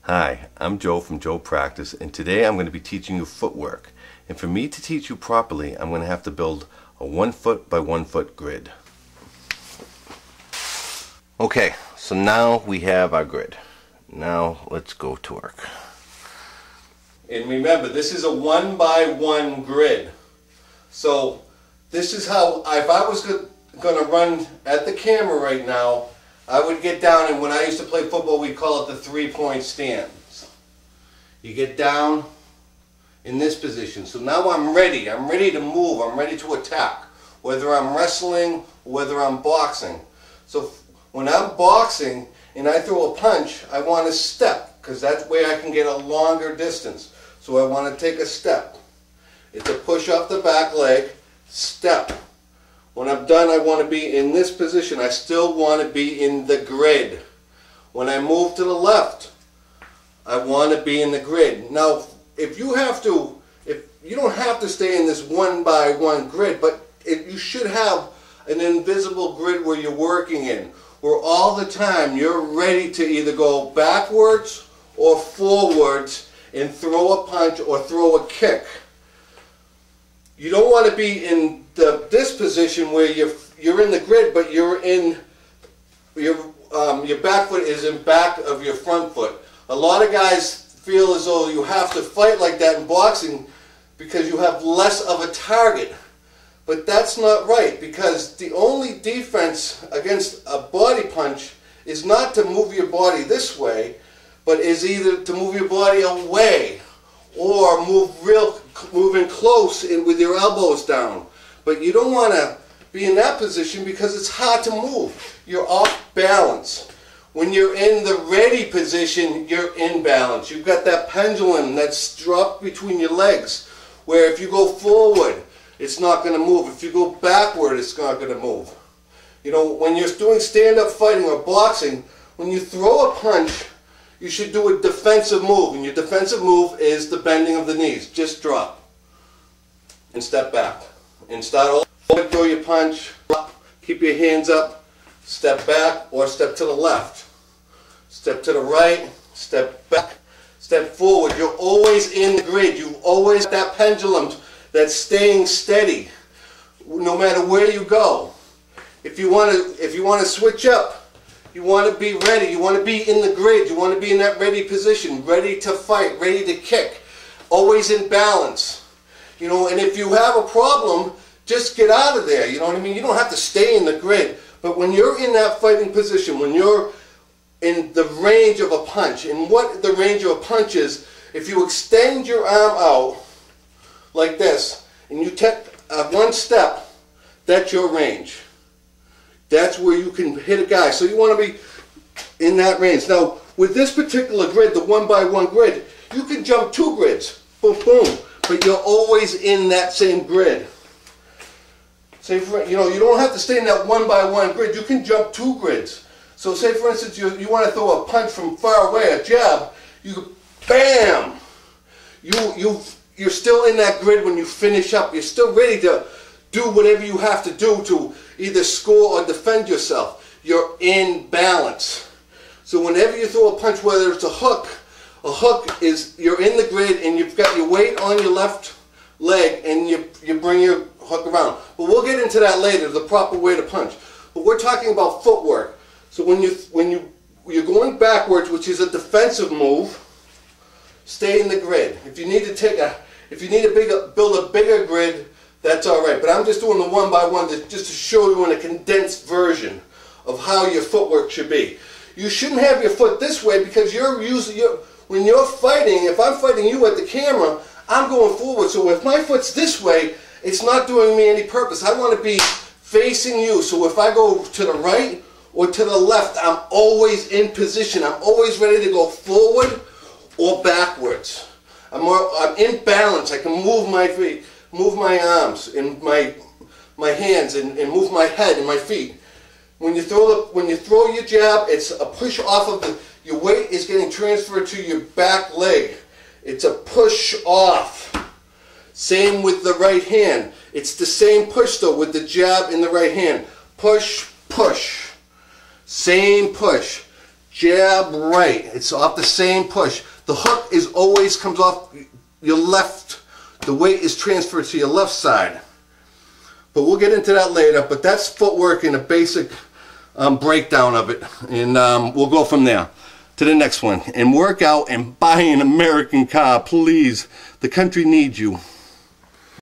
Hi, I'm Joe from Joe Practice, and today I'm going to be teaching you footwork. And for me to teach you properly, I'm going to have to build a 1 foot by 1 foot grid. Okay, so now we have our grid. Now let's go to work. And remember, this is a 1 by 1 grid. So this is how, if I was going to run at the camera right now, I would get down, and when I used to play football, we call it the 3-point stance. You get down in this position. So now I'm ready to move, I'm ready to attack, whether I'm wrestling, whether I'm boxing. So when I'm boxing and I throw a punch, I want to step, because that's where I can get a longer distance. So I want to take a step. It's a push off the back leg, step. When I'm done, I want to be in this position. I still want to be in the grid. When I move to the left, I want to be in the grid. Now, if you don't have to stay in this 1 by 1 grid, but you should have an invisible grid where you're working in, where all the time you're ready to either go backwards or forwards and throw a punch or throw a kick. You don't want to be in this position where you're in the grid, but you're in your back foot is in back of your front foot. A lot of guys feel as though you have to fight like that in boxing because you have less of a target. But that's not right, because the only defense against a body punch is not to move your body this way, but is either to move your body away or moving close in with your elbows down. But you don't want to be in that position because it's hard to move. You're off balance. When you're in the ready position, you're in balance. You've got that pendulum that's dropped between your legs, where if you go forward, it's not going to move. If you go backward, it's not going to move. You know, when you're doing stand-up fighting or boxing, when you throw a punch, you should do a defensive move. And your defensive move is the bending of the knees. Just drop and step back. And start over, throw your punch, keep your hands up, step back or step to the left. Step to the right, step back, step forward. You're always in the grid. You've always got that pendulum that's staying steady no matter where you go. If you want to switch up, you want to be ready. You want to be in the grid. You want to be in that ready position, ready to fight, ready to kick, always in balance. You know, and if you have a problem, just get out of there. You know what I mean? You don't have to stay in the grid. But when you're in that fighting position, when you're in the range of a punch, and what the range of a punch is, if you extend your arm out like this, and you take one step, that's your range. That's where you can hit a guy. So you want to be in that range. Now, with this particular grid, the 1 by 1 grid, you can jump 2 grids. Boom, boom. But you're always in that same grid. Say you don't have to stay in that 1 by 1 grid. You can jump 2 grids. So say for instance you want to throw a punch from far away, a jab, you go bam. You're still in that grid when you finish up. You're still ready to do whatever you have to do to either score or defend yourself. You're in balance. So whenever you throw a punch, whether it's a hook is you're in the grid and you've got your weight on your left leg and you bring your hook around. But we'll get into that later, the proper way to punch. But we're talking about footwork. So when you're going backwards, which is a defensive move, stay in the grid. If you need to build a bigger grid, that's all right. But I'm just doing the 1 by 1 just to show you in a condensed version of how your footwork should be. You shouldn't have your foot this way because when you're fighting, if I'm fighting you at the camera, I'm going forward. So if my foot's this way, it's not doing me any purpose. I want to be facing you. So if I go to the right or to the left, I'm always in position. I'm always ready to go forward or backwards. I'm in balance. I can move my feet, move my arms and my hands and move my head and my feet. When you throw your jab, it's a push off of your weight is getting transferred to your back leg. It's a push off. Same with the right hand. It's the same push though with the jab in the right hand. Push, push. Same push. jab, right. It's off the same push. The hook is always comes off your left. The weight is transferred to your left side. But we'll get into that later. But that's footwork and a basic breakdown of it. And we'll go from there to the next one. And work out and buy an American car, please. The country needs you.